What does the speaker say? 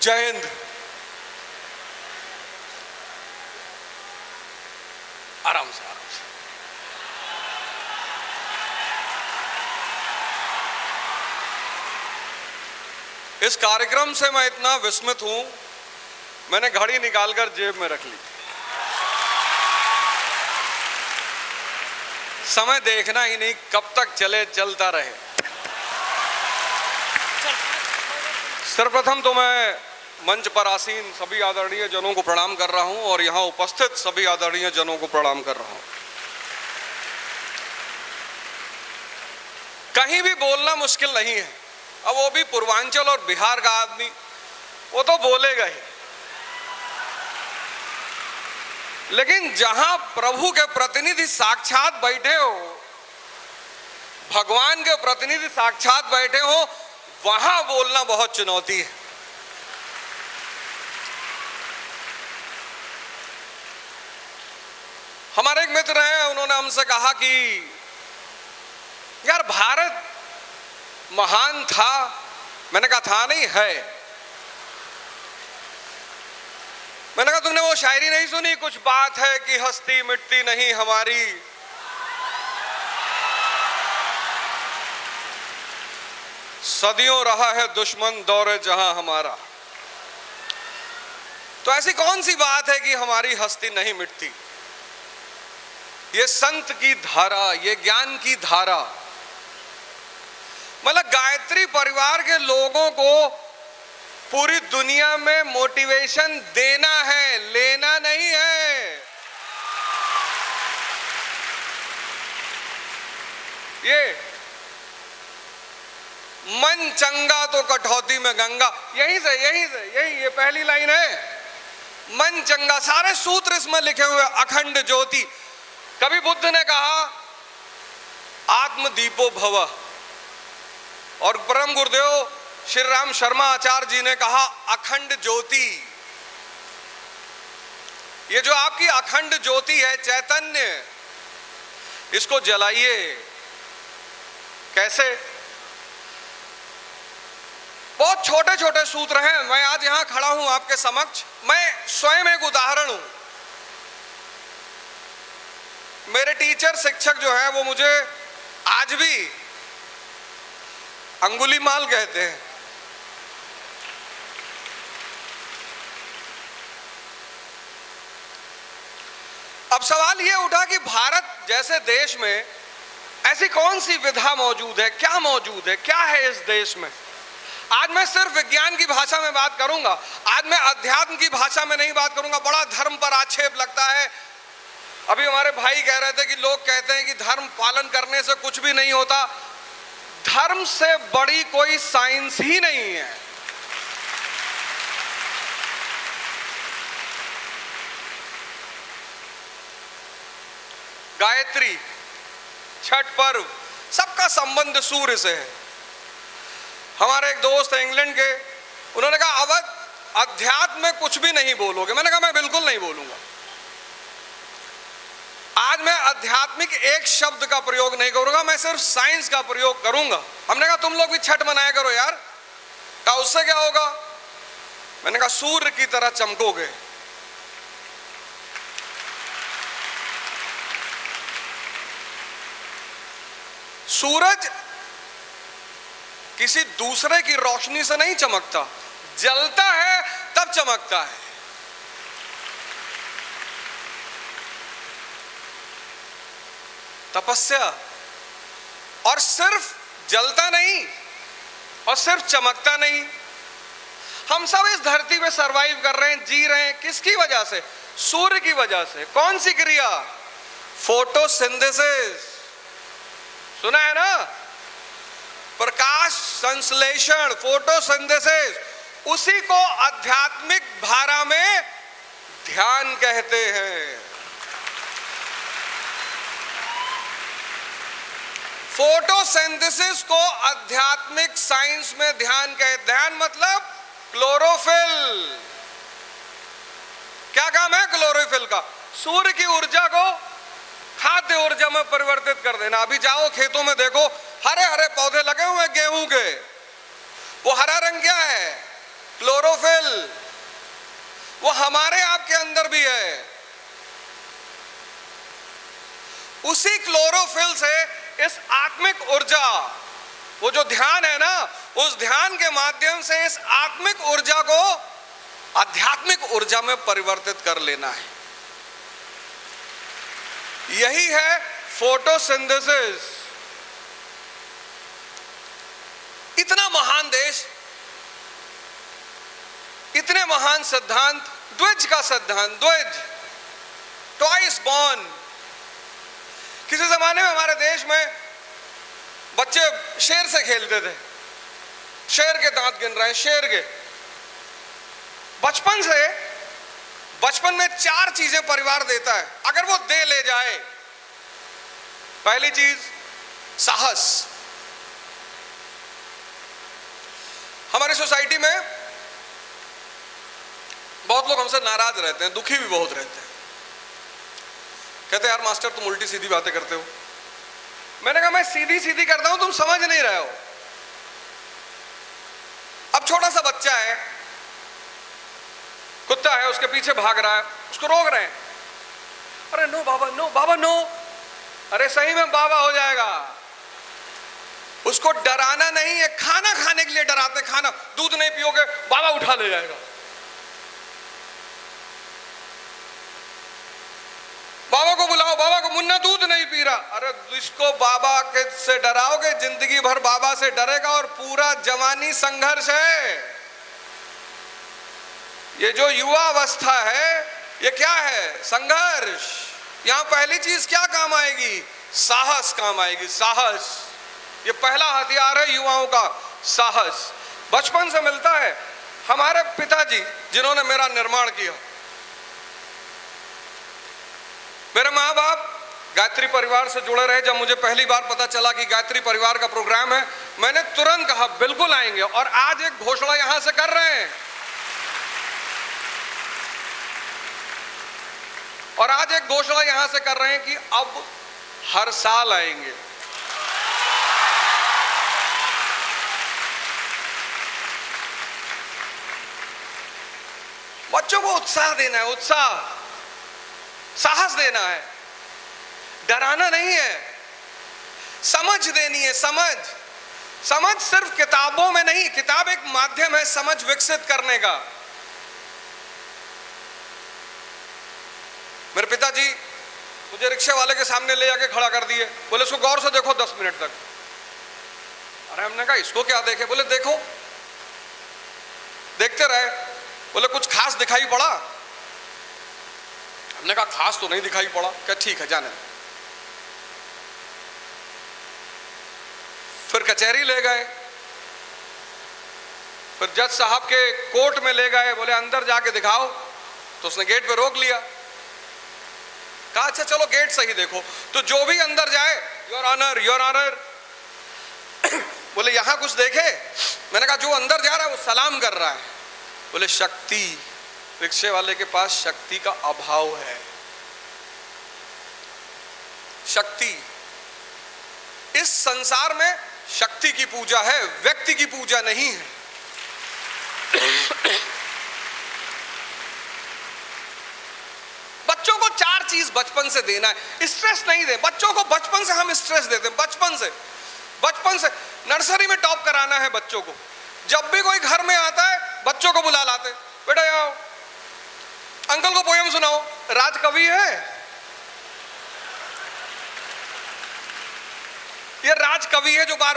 जय हिंद। आराम से आराम से। इस कार्यक्रम से मैं इतना विस्मित हूं, मैंने घड़ी निकालकर जेब में रख ली। समय देखना ही नहीं, कब तक चलता रहे। सर्वप्रथम तो मैं मंच पर आसीन सभी आदरणीय जनों को प्रणाम कर रहा हूं और यहां उपस्थित सभी आदरणीय जनों को प्रणाम कर रहा हूं। कहीं भी बोलना मुश्किल नहीं है। अब वो भी पूर्वांचल और बिहार का आदमी, वो तो बोलेगा ही, लेकिन जहां प्रभु के प्रतिनिधि साक्षात बैठे हो, भगवान के प्रतिनिधि साक्षात बैठे हो, वहां बोलना बहुत चुनौती है। हमारे एक मित्र हैं, उन्होंने हमसे कहा कि यार भारत महान था। मैंने कहा था नहीं, है। मैंने कहा तुमने वो शायरी नहीं सुनी, कुछ बात है कि हस्ती मिटती नहीं हमारी। सदियों रहा है दुश्मन दौरे जहां हमारा। तो ऐसी कौन सी बात है कि हमारी हस्ती नहीं मिटती? ये संत की धारा, ये ज्ञान की धारा, मतलब गायत्री परिवार के लोगों को पूरी दुनिया में मोटिवेशन देना है, लेना नहीं है। ये मन चंगा तो कटौती में गंगा, यही ये पहली लाइन है। मन चंगा, सारे सूत्र इसमें लिखे हुए, अखंड ज्योति। कभी बुद्ध ने कहा आत्मदीपो भव, और परम गुरुदेव श्री राम शर्मा आचार्य जी ने कहा अखंड ज्योति। ये जो आपकी अखंड ज्योति है, चैतन्य, इसको जलाइए। कैसे? बहुत छोटे छोटे सूत्र हैं। मैं आज यहां खड़ा हूं आपके समक्ष, मैं स्वयं एक उदाहरण हूं। मेरे टीचर शिक्षक जो हैं वो मुझे आज भी अंगुलीमाल कहते हैं। अब सवाल ये उठा कि भारत जैसे देश में ऐसी कौन सी विधा मौजूद है, क्या मौजूद है, क्या है इस देश में? आज मैं सिर्फ विज्ञान की भाषा में बात करूंगा, आज मैं अध्यात्म की भाषा में नहीं बात करूंगा। बड़ा धर्म पर आक्षेप लगता है। अभी हमारे भाई कह रहे थे कि लोग कहते हैं कि धर्म पालन करने से कुछ भी नहीं होता। धर्म से बड़ी कोई साइंस ही नहीं है। गायत्री, छठ पर्व, सबका संबंध सूर्य से है। हमारे एक दोस्त है इंग्लैंड के, उन्होंने कहा अवध अध्यात्म में कुछ भी नहीं बोलोगे। मैंने कहा मैं बिल्कुल नहीं बोलूंगा। आज मैं आध्यात्मिक एक शब्द का प्रयोग नहीं करूंगा, मैं सिर्फ साइंस का प्रयोग करूंगा। हमने कहा तुम लोग भी छठ मनाया करो यार। कहा उससे क्या होगा? मैंने कहा सूर्य की तरह चमकोगे। सूरज किसी दूसरे की रोशनी से नहीं चमकता, जलता है तब चमकता है। तपस्या, और सिर्फ जलता नहीं और सिर्फ चमकता नहीं। हम सब इस धरती पे सरवाइव कर रहे हैं, जी रहे हैं, किसकी वजह से? सूर्य की वजह से। कौन सी क्रिया? फोटोसिंथेसिस। सुना है ना? प्रकाश संश्लेषण, फोटोसिंथेसिस। उसी को आध्यात्मिक भाषा में ध्यान कहते हैं। फोटोसिंथेसिस को आध्यात्मिक साइंस में ध्यान कहते। ध्यान मतलब क्लोरोफिल। क्या काम है क्लोरोफिल का? सूर्य की ऊर्जा को खाद्य ऊर्जा में परिवर्तित कर देना। अभी जाओ खेतों में देखो, हरे हरे पौधे लगे हुए गेहूं के, वो हरा रंग क्या है? क्लोरोफिल, वो हमारे आपके अंदर भी है। उसी क्लोरोफिल से इस आत्मिक ऊर्जा, वो जो ध्यान है ना, उस ध्यान के माध्यम से इस आत्मिक ऊर्जा को आध्यात्मिक ऊर्जा में परिवर्तित कर लेना है। यही है फोटोसिंथेसिस। इतना महान देश, इतने महान सिद्धांत, द्विज का सिद्धांत, द्विज, ट्वाइस बॉर्न। किसी जमाने में हमारे देश में बच्चे शेर से खेलते थे, शेर के दांत गिन रहे हैं, शेर के। बचपन में 4 चीजें परिवार देता है, अगर वो दे ले जाए। पहली चीज साहस। हमारी सोसाइटी में बहुत लोग हमसे नाराज रहते हैं, दुखी भी बहुत रहते हैं। कहते हैं यार मास्टर तुम उल्टी सीधी बातें करते हो। मैंने कहा मैं सीधी सीधी करता हूं, तुम समझ नहीं रहे हो। अब छोटा सा बच्चा है, कुत्ता है, उसके पीछे भाग रहा है, उसको रोक रहे हैं। अरे नो बाबा, नो बाबा, नो। अरे सही में बाबा हो जाएगा। उसको डराना नहीं है, खाना खाने के लिए डराते। खाना, दूध नहीं पियोगे बाबा उठा ले जाएगा। बाबा को बुलाओ, बाबा को, मुन्ना दूध नहीं पी रहा। अरे इसको बाबा के से डराओगे, जिंदगी भर बाबा से डरेगा और पूरा जवानी संघर्ष है। ये जो युवा अवस्था है, ये क्या है? संघर्ष। यहां पहली चीज क्या काम आएगी? साहस काम आएगी। साहस, ये पहला हथियार है युवाओं का, साहस। बचपन से मिलता है। हमारे पिताजी जिन्होंने मेरा निर्माण किया, मेरे माँ बाप गायत्री परिवार से जुड़े रहे। जब मुझे पहली बार पता चला कि गायत्री परिवार का प्रोग्राम है, मैंने तुरंत कहा बिल्कुल आएंगे। और आज एक घोषणा यहां से कर रहे हैं, और आज एक घोषणा यहां से कर रहे हैं कि अब हर साल आएंगे। बच्चों को उत्साह देना है, उत्साह, साहस देना है, डराना नहीं है। समझ देनी है, समझ। समझ सिर्फ किताबों में नहीं, किताब एक माध्यम है समझ विकसित करने का। मेरे पिताजी मुझे रिक्शे वाले के सामने ले जाके खड़ा कर दिए, बोले इसको गौर से देखो 10 मिनट तक। अरे हमने कहा इसको क्या देखे? बोले देखो। देखते रहे, बोले कुछ खास दिखाई पड़ा? हमने कहा खास तो नहीं दिखाई पड़ा। क्या ठीक है जाने। फिर कचहरी ले गए, फिर जज साहब के कोर्ट में ले गए, बोले अंदर जाके दिखाओ। तो उसने गेट पे रोक लिया, कहा अच्छा चलो गेट से ही देखो। तो जो भी अंदर जाए, योर ऑनर, योर ऑनर। बोले यहां कुछ देखे? मैंने कहा जो अंदर जा रहा है वो सलाम कर रहा है। बोले शक्ति, रिक्शे वाले के पास शक्ति का अभाव है। शक्ति, इस संसार में शक्ति की पूजा है, व्यक्ति की पूजा नहीं है। बच्चों को 4 चीज बचपन से देना है। स्ट्रेस नहीं दे बच्चों को। बचपन से हम स्ट्रेस देते हैं, बचपन से नर्सरी में टॉप कराना है बच्चों को। जब भी कोई घर में आता है बच्चों को बुला लाते, बेटा आओ अंकल को पोयम सुनाओ। राजकवि है ये, राजकवि है जो बार